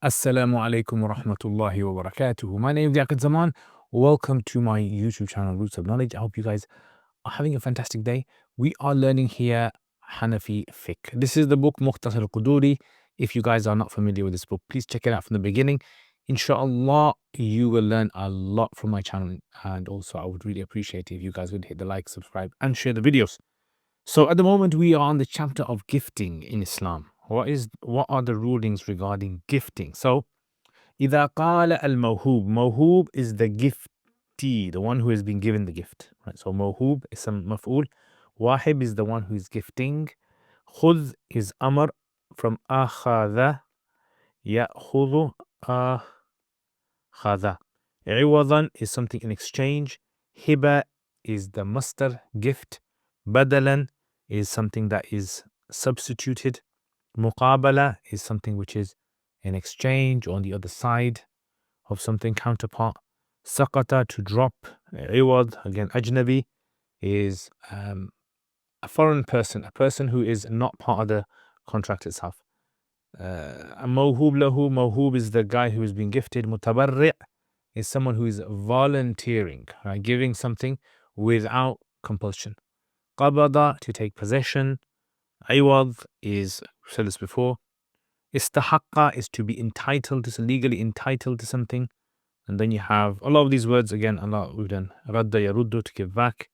Assalamu alaikum wa rahmatullahi wa barakatuhu. My name is Liaquat Zaman. Welcome to my YouTube channel, Roots of Knowledge. I hope you guys are having a fantastic day. We are learning here Hanafi Fiqh. This is the book Mukhtasar al-Qudoori. If you guys are not familiar with this book, please check it out from the beginning. Inshallah, you will learn a lot from my channel. And also, I would really appreciate it if you guys would hit the like, subscribe, and share the videos. So at the moment, we are on the chapter of gifting in Islam. What are the rulings regarding gifting? So, إذا قال الموهوب, موهوب is the giftee, the one who has been given the gift. Right? So موهوب is some مفعول. واهب is the one who is gifting. خذ is amr from أخذ يأخذ أخذ. عوضا is something in exchange. Hiba is the masdar, gift. Badalan is something that is substituted. Muqabala is something which is in exchange on the other side of something, counterpart. Saqata, to drop. Iwad, again, ajnabi, is a foreign person, a person who is not part of the contract itself. Mawhub lahu, mawhub is the guy who has been gifted. Mutabarri' is someone who is volunteering, right? Giving something without compulsion. Qabada, to take possession. Iwad is, we've said this before. Istahaqqa is to be entitled, is legally entitled to something. And then you have a lot of these words again, a lot we've done. Radda yaruddu, to give back.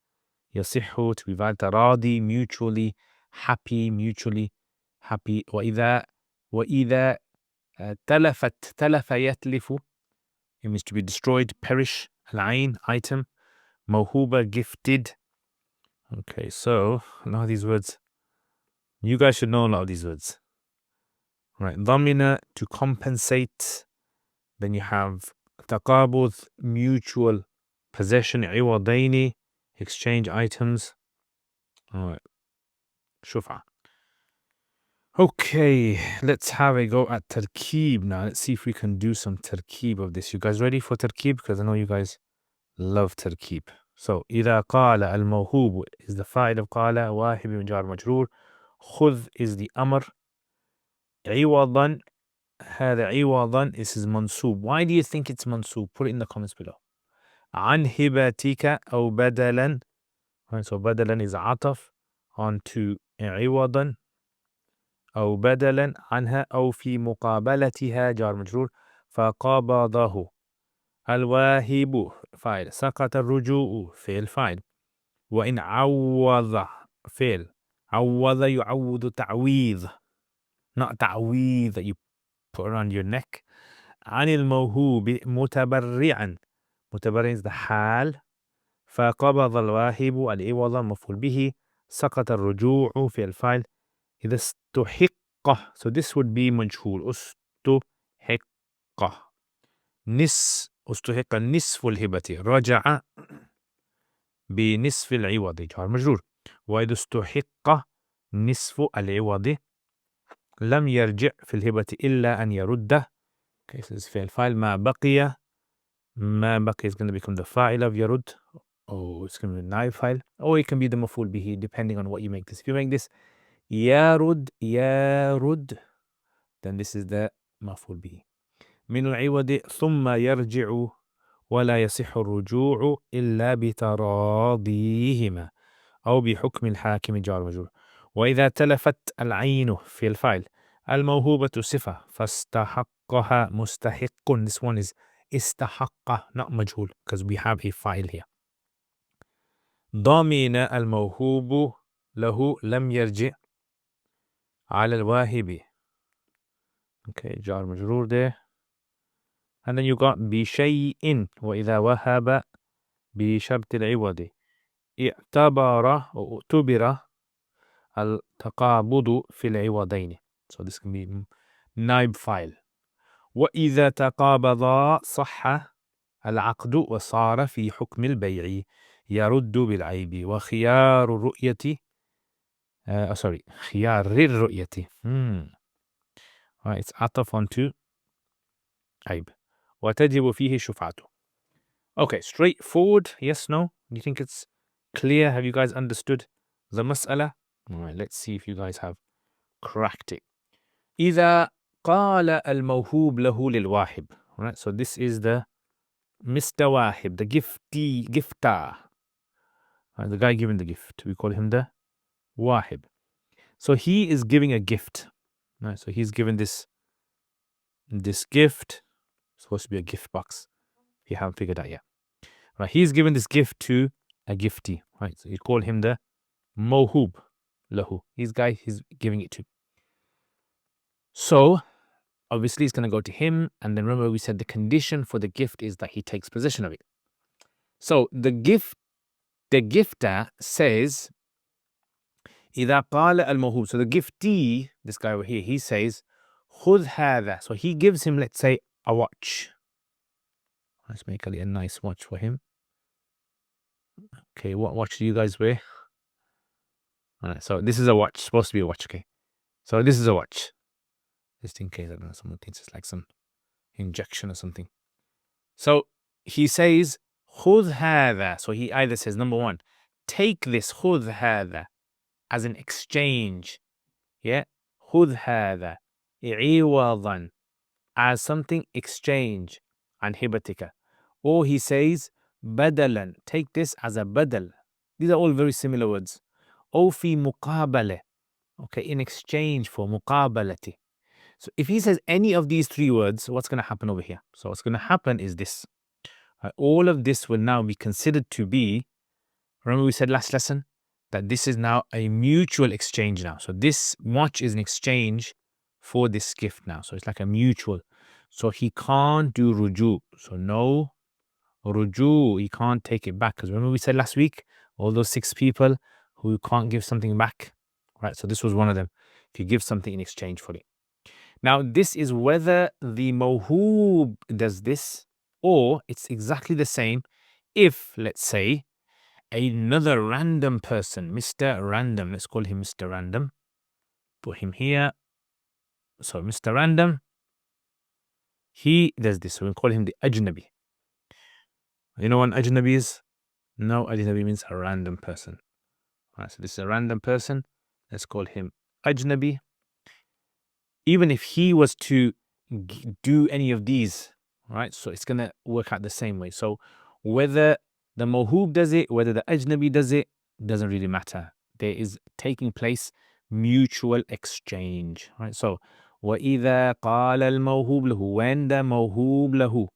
Yasihhu, to be valid. Taradi, mutually happy, mutually happy. وإذا تلفت, تلف يتلف, it means to be destroyed, perish. Al-ain, item. Mawhuba, gifted. Okay, so a lot of these words, you guys should know a lot of these words. Right, dhamina, to compensate. Then you have taqabud, mutual possession. Iwadaini, exchange items. All right, shufa. Okay, let's have a go at tarkeeb now. Let's see if we can do some tarkeeb of this. You guys ready for tarkeeb? Because I know you guys love tarkeeb. So, إذا قال الموهوب is the fa'il of قال, واهب من جار مجرور. خذ is the amr. عوضا, هذا عوضا is mansoob. Why do you think it's mansoob? Put it in the comments below. عن هبتك أو بدلا. Right, so بدلا is عطف onto عوضا أو بدلا عنها أو في مقابلتها جار مجرور. فقبضه الواهب فاعل. سقط الرجوع فعل فاعل. وإن عوض فعل. عوض يعوض تعويض, not تعويض that you put around your neck. عن الموهوب متبرعا. متبرع is the حال. فقبض الواهب العوض مفعول به. سقط الرجوع فعل فاعل. إذا استحق, so this would be مجهول. استحق استحق نصف الهبة. رجع بنصف العوض جار مجرور. وإذا استحق نصف العوض لم يرجع في الهبة إلا أن يرده. Okay, so this is فعل فاعل. ما بقي is going to become the fa'il of يرد. Oh, it's going to be the naib file. Or it can be the maf'ul bihi, depending on what you make this. If you make this يرد, then this is the maf'ul bihi. من العوض ثم يرجع ولا يصح الرجوع إلا بتراضيهما أو بحكم الحاكم جار مجرور. وإذا تلفت العين في الفاعل الموهوبة صفة فاستحقها مستحق. This one is استحق, not مجهول, because we have a file here. ضامن الموهوب له لم يرجع على الواهب. Okay, جار مجرور there. And then you got بشيء وإذا وهب بشرط العوض اعتبر أو اعتبر التقابض في العوضين. So this can be naib file. وإذا تقابضا صح العقد وصار في حكم البيع يرد بالعيب. وخيار الرؤية خيار الرؤية right, it's عطف onto عيب. وتجب فيه شفعته. Okay, straightforward. Yes, no? Do you think it's clear? Have you guys understood the mas'ala? All right, let's see if you guys have cracked it. إذا قال الموهوب له للواهب. Right, so this is the Mr. Wahib, the gifter. Right, the guy giving the gift. We call him the Wahib. So he is giving a gift. Right, so he's given this gift. It's supposed to be a gift box. If you haven't figured out yet. Right, he's given this gift to a giftee. Right, so you call him the Mohub lahu. He's giving it to. So obviously it's going to go to him, and then remember we said the condition for the gift is that he takes possession of it. So the gifter says إذا قال الموهوب. So the giftee, this guy over here, he says خذ هذا. So he gives him, let's say, a watch. Let's make a nice watch for him. Okay, what watch do you guys wear? Alright, so this is a watch, supposed to be a watch, okay? So this is a watch. Just in case, I don't know, someone thinks it's like some injection or something. So he says خذ هذا. So he either says, number one, take this خذ هذا as an exchange. Yeah? خذ هذا عوضا, as something exchange عن هبتك. Or he says بدلا, take this as a badal. These are all very similar words. أو في مقابلة, okay, in exchange for مقابلتي. So if he says any of these three words, what's going to happen over here? So what's going to happen is this. All of this will now be considered to be, remember we said last lesson that this is now a mutual exchange now. So this watch is an exchange for this gift now. So it's like a mutual. So he can't do ruju. So no ruju, he can't take it back. Because remember we said last week, all those 6 people who can't give something back. Right, so this was one of them. If you give something in exchange for it. Now this is whether the mawhoob does this, or it's exactly the same if, let's say, another random person, Mr. Random, let's call him Mr. Random, put him here. So Mr. Random, he does this. So we'll call him the ajnabi. You know what an ajnabi is? No, ajnabi means a random person. Right, so this is a random person. Let's call him ajnabi. Even if he was to do any of these, right? So it's going to work out the same way. So whether the mawhoob does it, whether the ajnabi does it, doesn't really matter. There is taking place mutual exchange, right? So وَإِذَا قَالَ الْمَوْهُوبُ لَهُ, when the mawhoob lahu,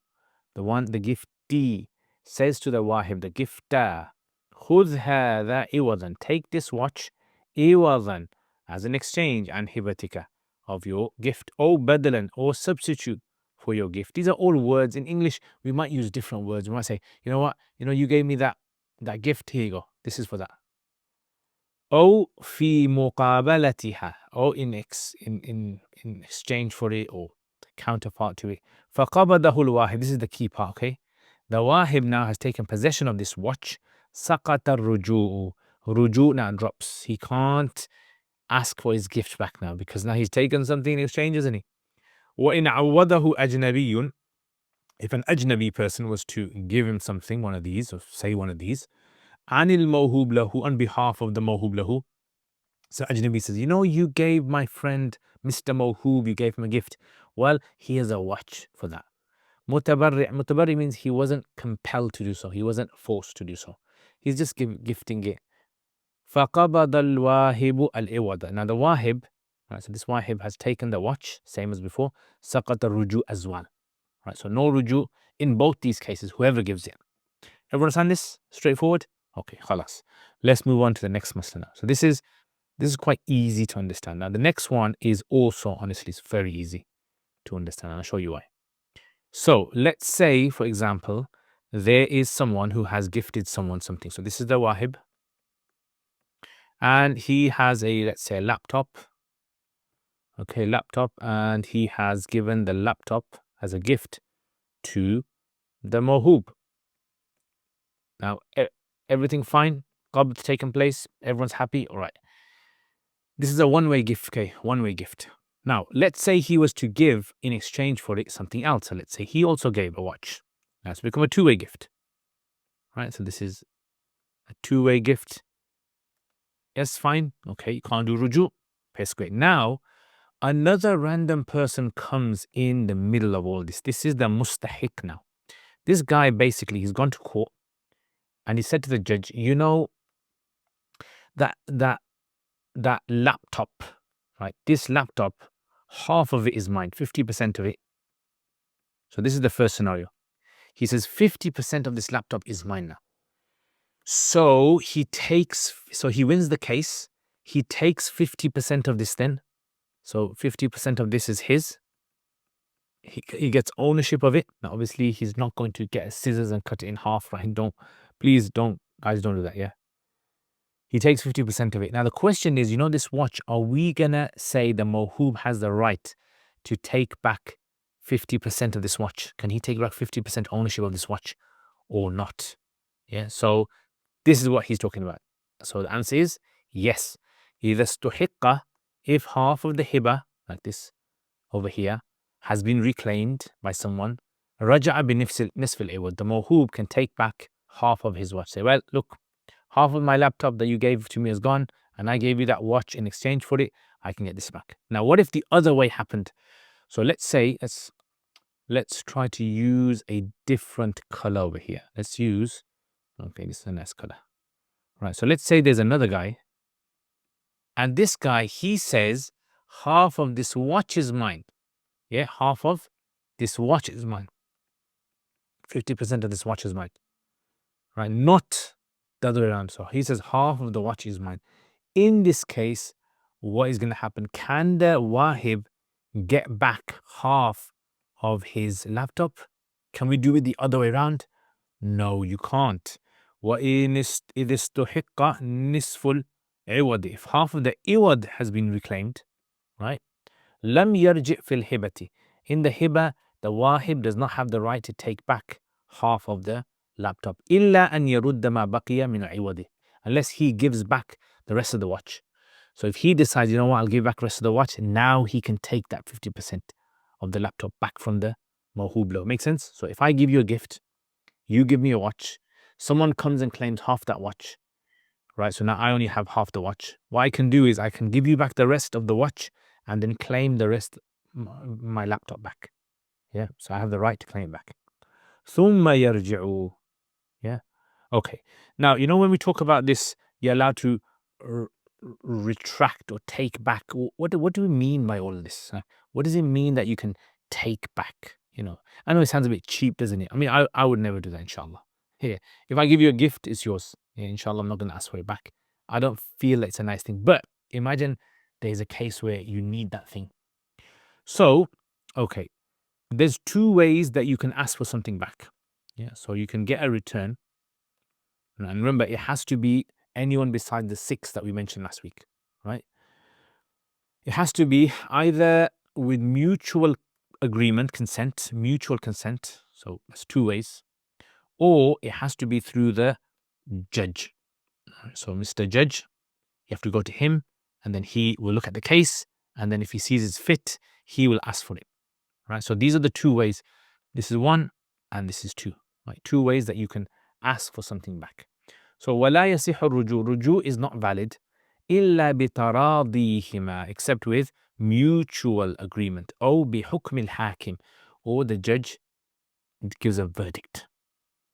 the giftee, says to the wahib, the gifter, خُذْ هَذَا إِوَضًا, take this watch, إِوَضًا, as an exchange, and hibatika, of your gift, or badalan, or substitute for your gift. These are all words. In English, we might use different words. We might say, you know what, you gave me that gift, here you go, this is for that. أو في مقابلتها, or in exchange for it, or counterpart to it. فقبضه الواهب, this is the key part, okay? The wahib now has taken possession of this watch. سقط الرجوع, ruju now drops. He can't ask for his gift back now, because now he's taken something in exchange, isn't he? وَإِنْ عَوَّضَهُ أَجْنَبِيٌّ, if an ajnabi person was to give him something, one of these, or say one of these, عَنِ الْمَوْهُوبِ لَهُ, on behalf of the mawhoob lahu. So ajnabi says, you gave my friend Mr. Mawhoob, you gave him a gift. Well, here's a watch for that. Mutabarri means he wasn't compelled to do so. He wasn't forced to do so. He's just gifting it. فَقَبَضَ الْوَاهِبُ الْإِوَضَ. Now the wahib, right, so this wahib has taken the watch, same as before. سَقَطَ الرُّجُوء as well. Right, so no ruju in both these cases, whoever gives it. Everyone understand this? Straightforward? Okay, khalas. Let's move on to the next masala now. So this is quite easy to understand. Now the next one is also, honestly, it's very easy to understand, and I'll show you why. So let's say, for example, there is someone who has gifted someone something. So this is the wahib, and he has let's say a laptop. Okay, laptop, and he has given the laptop as a gift to the mawhoob. Now, everything fine? Qabd taken place? Everyone's happy? All right. This is a one-way gift, okay? One-way gift. Now, let's say he was to give in exchange for it something else. So let's say he also gave a watch. Now it's become a two-way gift. Right? So this is a two-way gift. Yes, fine. Okay, you can't do ruju. That's great. Now, Another random person comes in the middle of all this. This is the mustahiq now. This guy basically, he's gone to court and he said to the judge, you know, that laptop, right? This laptop, half of it is mine, 50% of it. So this is the first scenario. He says 50% of this laptop is mine now. So he wins the case. He takes 50% of this then. So 50% of this is his. He gets ownership of it. Now, obviously, he's not going to get scissors and cut it in half, right? Please don't, guys, don't do that, yeah? He takes 50% of it. Now, the question is, you know, this watch, are we going to say the mawhub has the right to take back 50% of this watch? Can he take back 50% ownership of this watch or not? Yeah, so this is what he's talking about. So the answer is yes. إذا استحق, if half of the hiba, like this over here, has been reclaimed by someone, رجع بنصف العوض, the mawhub can take back half of his watch. Say, well, look, half of my laptop that you gave to me is gone, and I gave you that watch in exchange for it. I can get this back. Now, what if the other way happened? So let's say, let's try to use a different color over here. Let's use, okay, this is a nice color. Right, so let's say there's another guy, and this guy, he says, half of this watch is mine. Yeah, half of this watch is mine. 50% of this watch is mine. Right, not the other way around. So he says half of the watch is mine. In this case, what is going to happen? Can the wahib get back half of his laptop? Can we do it the other way around? No, you can't. وَإِذِ اسْتُحِقَّ نِصْفُ الْعِوَدِ, if half of the iwad has been reclaimed, right? لَمْ يَرْجِعْ فِي الْهِبَةِ, in the hiba, the wahib does not have the right to take back half of the laptop. إِلَّا أَنْ يَرُدَّ مَا بَقِيَ مِنَ الْعِوَدِ, unless he gives back the rest of the watch. So if he decides, you know what, I'll give back the rest of the watch, now he can take that 50% of the laptop back from the mawhub. Make sense? So if I give you a gift, you give me a watch, someone comes and claims half that watch, right? So now I only have half the watch. What I can do is I can give you back the rest of the watch and then claim the rest, my laptop back. Yeah, so I have the right to claim it back. ثُمَّ يَرْجِعُ. Yeah, okay. Now, you know, when we talk about this, you're allowed to retract or take back. What do we mean by all of this? What does it mean that you can take back? You know, I know it sounds a bit cheap, doesn't it? I mean, I would never do that, inshallah. Here, if I give you a gift, it's yours. Yeah, inshallah, I'm not going to ask for it back. I don't feel it's a nice thing. But imagine there's a case where you need that thing. So, okay, there's two ways that you can ask for something back. Yeah, so you can get a return. And remember, it has to be anyone besides the 6 that we mentioned last week, right? It has to be either with mutual agreement, mutual consent. So that's 2 ways. Or it has to be through the judge. So Mr. Judge, you have to go to him, and then he will look at the case, and then if he sees it's fit, he will ask for it. Right? So these are the 2 ways. This is 1 and this is 2. Right? 2 ways that you can ask for something back. So وَلَا يَصِحُ الرُّجُوعُ, ruju is not valid إِلَّا بِتَرَاضِيهِمَا, except with mutual agreement. أو بِحُكْمِ الْحَاكِمِ, or the judge gives a verdict.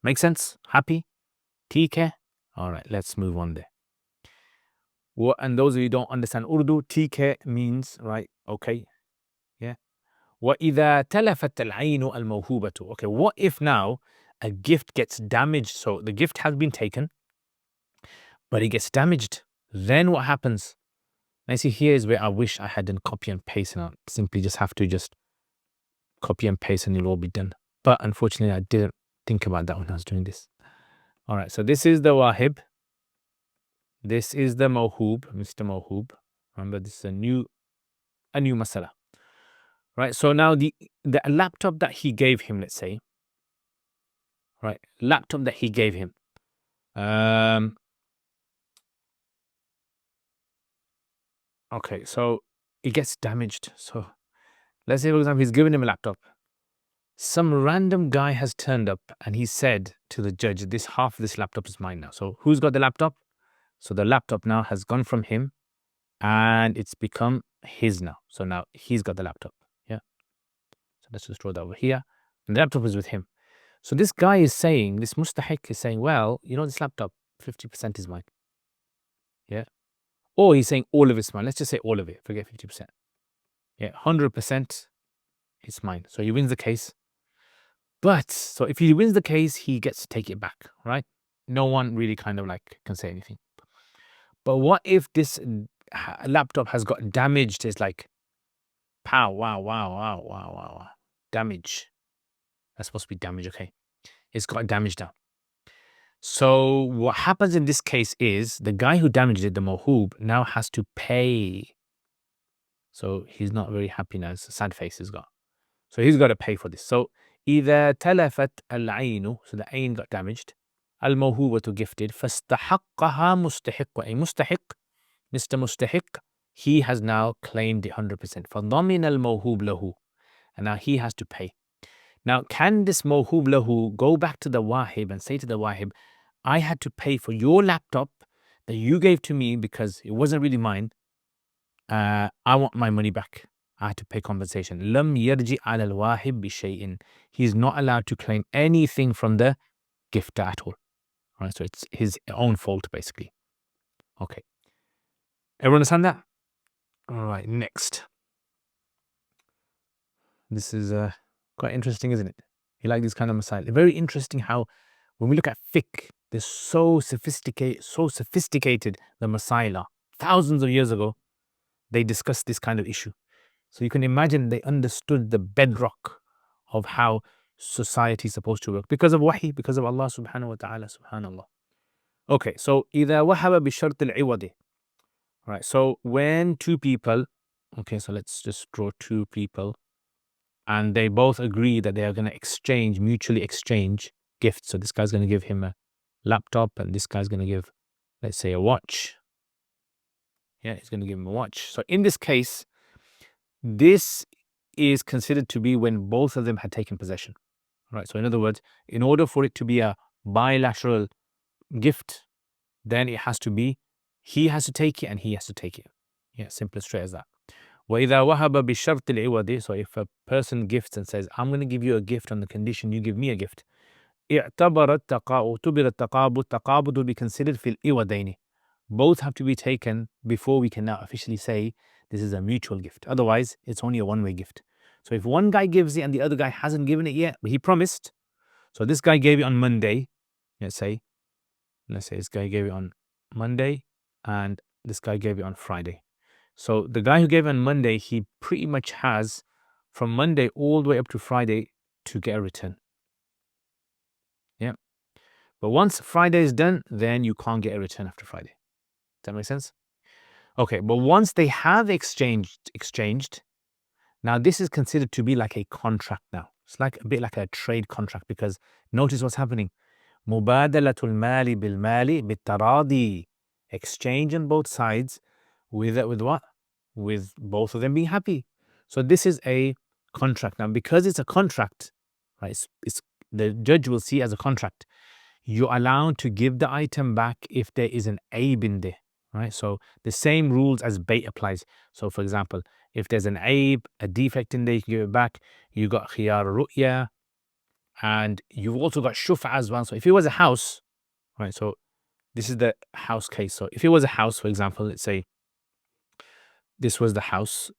Make sense? Happy? TK? All right, let's move on there. And those of you who don't understand Urdu, TK means, right, okay, yeah. وَإِذَا تَلَفَتْ الْعَيْنُ الْمَوْهُوبَةُ. Okay, what if now a gift gets damaged? So the gift has been taken, but it gets damaged. Then what happens? Now see, here is where I wish I had done copy and paste, and I simply just have to just copy and paste and it'll all be done. But unfortunately, I didn't think about that when I was doing this. All right, so this is the wahib. This is the mawhub, Mr. Mawhub. Remember, this is a new masala. Right, so now the laptop that he gave him, let's say, right, laptop that he gave him, okay, so it gets damaged. So let's say, for example, he's given him a laptop. Some random guy has turned up and he said to the judge, this half of this laptop is mine now. So who's got the laptop? So the laptop now has gone from him and it's become his now. So now he's got the laptop. Yeah. So let's just draw that over here. And the laptop is with him. So this guy is saying, this mustahiq is saying, well, this laptop, 50% is mine. Yeah. Or he's saying all of it's mine. Let's just say all of it. Forget 50%. Yeah. 100% is mine. So he wins the case. But so if he wins the case, he gets to take it back, right? No one really kind of like can say anything. But what if this laptop has got damaged? It's like, pow, wow. Damage. That's supposed to be damage, okay. It's got damage now. So what happens in this case is the guy who damaged it, the mawhub, now has to pay. So he's not very happy now. It's a sad face he's got. So he's got to pay for this. So إذا تلفت العين, so the ain got damaged, الموهوبة gifted, فاستحقها مستحق. A mustahiq, Mr. Mustahiq, he has now claimed it 100%. فضمن الموهوب له, and now he has to pay. Now, can this mawhub lahu go back to the wahib and say to the wahib, I had to pay for your laptop that you gave to me because it wasn't really mine. I want my money back. I had to pay compensation. Lam yarji ala al-wahib bi shay'in. He's not allowed to claim anything from the gifter at all. All right, so it's his own fault, basically. Okay. Everyone understand that? All right, next. This is quite interesting, isn't it? You like this kind of masail. Very interesting how when we look at fiqh, they're so sophisticated, the masail are. Thousands of years ago, they discussed this kind of issue. So you can imagine they understood the bedrock of how society is supposed to work because of wahi, because of Allah subhanahu wa ta'ala, subhanallah. Okay, so إِذَا وَحَبَ بِشَرْطِ الْعِوَدِ. Right, so when two people, okay, so let's just draw two people, and they both agree that they are going to mutually exchange gifts. So this guy's going to give him a laptop, and this guy's going to give, let's say, a watch. Yeah, he's going to give him a watch. So in this case, this is considered to be when both of them had taken possession. Right. So in other words, in order for it to be a bilateral gift, then it has to be, he has to take it and he has to take it. Yeah, simple, straight as that. وَإِذَا وَهَبَ بِشَرْطِ الْعِوَدِ. So if a person gifts and says, I'm going to give you a gift on the condition you give me a gift, اعتبر التقابض. Taqabud will be considered في الْإِوَدَيْنِ. Both have to be taken before we can now officially say this is a mutual gift. Otherwise, it's only a one-way gift. So if one guy gives it and the other guy hasn't given it yet, but he promised. So this guy gave it on Monday. Let's say this guy gave it on Monday and this guy gave it on Friday. So the guy who gave it on Monday, he pretty much has from Monday all the way up to Friday to get a return. Yeah. But once Friday is done, then you can't get a return after Friday. Does that make sense? Okay, but once they have exchanged, now this is considered to be like a contract now. It's like a bit like a trade contract because notice what's happening. مُبَادَلَةُ الْمَالِ بِالْمَالِ بِالتَّرَاضِي. Exchange on both sides with what? With both of them being happy. So this is a contract. Now because it's a contract, right, it's the judge will see as a contract. You're allowed to give the item back if there is an aib in there. Right, so the same rules as bait applies. So for example, if there's an aib, a defect in there, you can give it back. You got khiyar ru'ya, and you've also got shufa as well. So if it was a house, right, so this is the house case. So if it was a house, for example, let's say this was the house.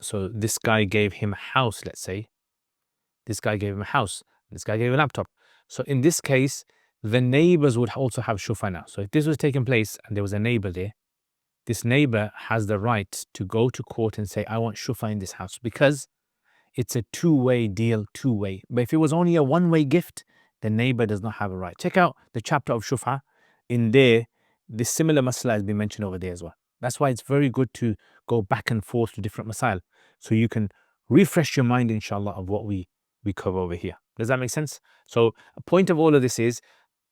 So this guy gave him a house, let's say. This guy gave him a house. This guy gave him a laptop. So in this case, the neighbors would also have shufa now. So if this was taking place and there was a neighbor there, this neighbor has the right to go to court and say, I want shufa in this house because it's a two-way deal, two-way. But if it was only a one-way gift, the neighbor does not have a right. Check out the chapter of shufa. In there, this similar masala has been mentioned over there as well. That's why it's very good to go back and forth to different masail so you can refresh your mind, inshallah, of what we cover over here. Does that make sense? So a point of all of this is,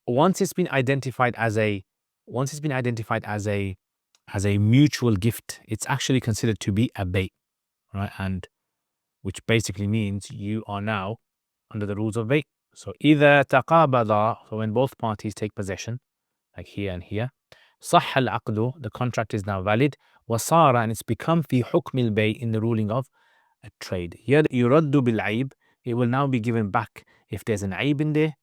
once it's been identified as a mutual gift, it's actually considered to be a bait, right? And which basically means you are now under the rules of bait. So إِذَا تَقَابَضَا, so when both parties take possession, like here and here, صَحَّ الْعَقْدُ, the contract is now valid. وصار, and it's become في حكم البيع, in the ruling of a trade. يرد بالعيب, it will now be given back if there's an aib in there.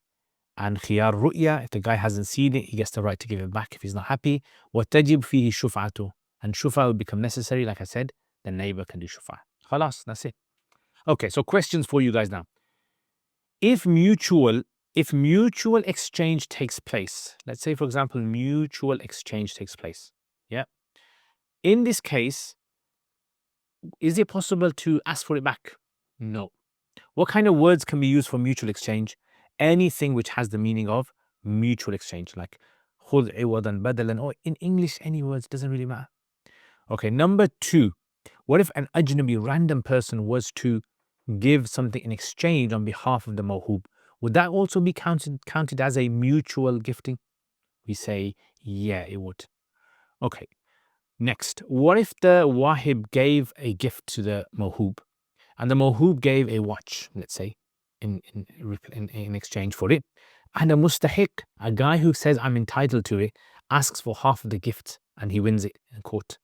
And خيار رؤية, if the guy hasn't seen it, he gets the right to give it back if he's not happy. وتجب فيه شفعته, and shufa will become necessary. Like I said, the neighbor can do shufa. خلاص, that's it. Okay, so questions for you guys now. If mutual exchange takes place, let's say for example mutual exchange takes place, yeah, in this case, is it possible to ask for it back? No. What kind of words can be used for mutual exchange? Anything which has the meaning of mutual exchange, like خذ عوضا بدلا, or in English any words, doesn't really matter. Okay, number 2, what if an ajnabi, random person, was to give something in exchange on behalf of the mawhub? Would that also be counted as a mutual gifting? We say, yeah, it would. Okay, next, what if the wahib gave a gift to the mawhub, and the mawhub gave a watch, let's say, in exchange for it, and a mustahiq, a guy who says I'm entitled to it, asks for half of the gift and he wins it in court?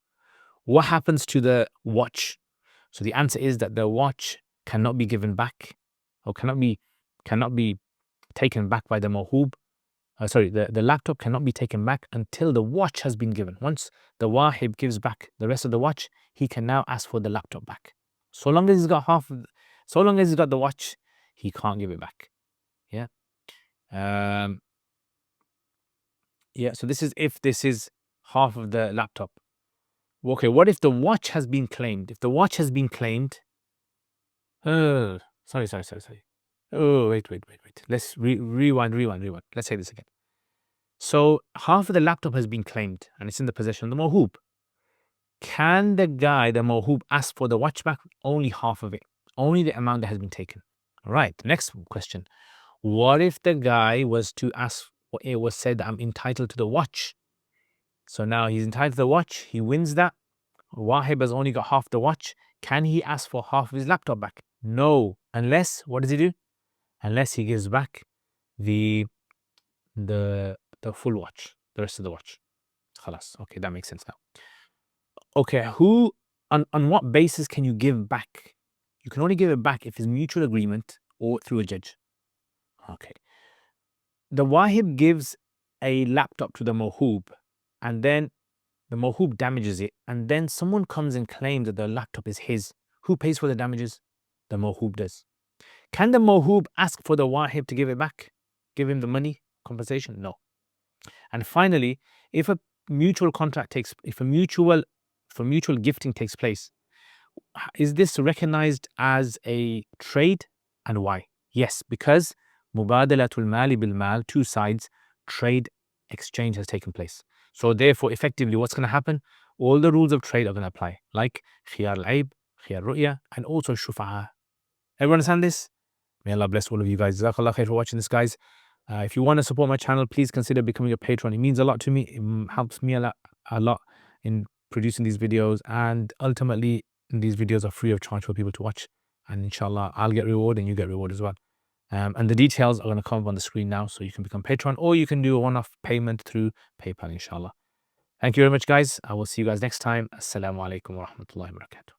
What happens to the watch? So the answer is that the watch cannot be given back, or cannot be taken back by the mawhub. The laptop cannot be taken back until the watch has been given. Once the wahib gives back the rest of the watch, he can now ask for the laptop back. So long as he's got the watch, he can't give it back. Yeah. So this is if this is half of the laptop. Okay, what if the watch has been claimed? If the watch has been claimed, sorry. Oh, wait. Let's rewind. Let's say this again. So half of the laptop has been claimed and it's in the possession of the mawhub. Can the mawhub, ask for the watch back? Only half of it, only the amount that has been taken. All right, next question. What if the guy was to ask, or it was said that I'm entitled to the watch? So now he's entitled to the watch, he wins that. Wahib has only got half the watch. Can he ask for half of his laptop back? No, unless, what does he do? Unless he gives back the full watch, the rest of the watch. Khalas. Okay, that makes sense now. Okay, on what basis can you give back? You can only give it back if it's mutual agreement or through a judge. Okay. The wahib gives a laptop to the mawhub, and then the mawhub damages it, and then someone comes and claims that the laptop is his. Who pays for the damages? The mawhub does. Can the mawhub ask for the wahib to give it back? Give him the money, compensation? No. And finally, if a mutual gifting takes place, is this recognized as a trade, and why? Yes, because mubadalatul mali bil mal, two sides, trade exchange has taken place. So therefore, effectively, what's going to happen? All the rules of trade are going to apply, like khiyar al-aib, khiyar ru'ya, and also shufa'a. Everyone understand this? May Allah bless all of you guys. Jazakallah khair for watching this, guys. If you want to support my channel, please consider becoming a patron. It means a lot to me. It helps me a lot in producing these videos, and ultimately these videos are free of charge for people to watch, and inshallah I'll get reward and you get reward as well. And the details are going to come up on the screen now, so you can become patron, or you can do a one-off payment through PayPal, inshallah. Thank you very much, guys. I will see you guys next time. Assalamu alaikum wa rahmatullahi wa barakatuh.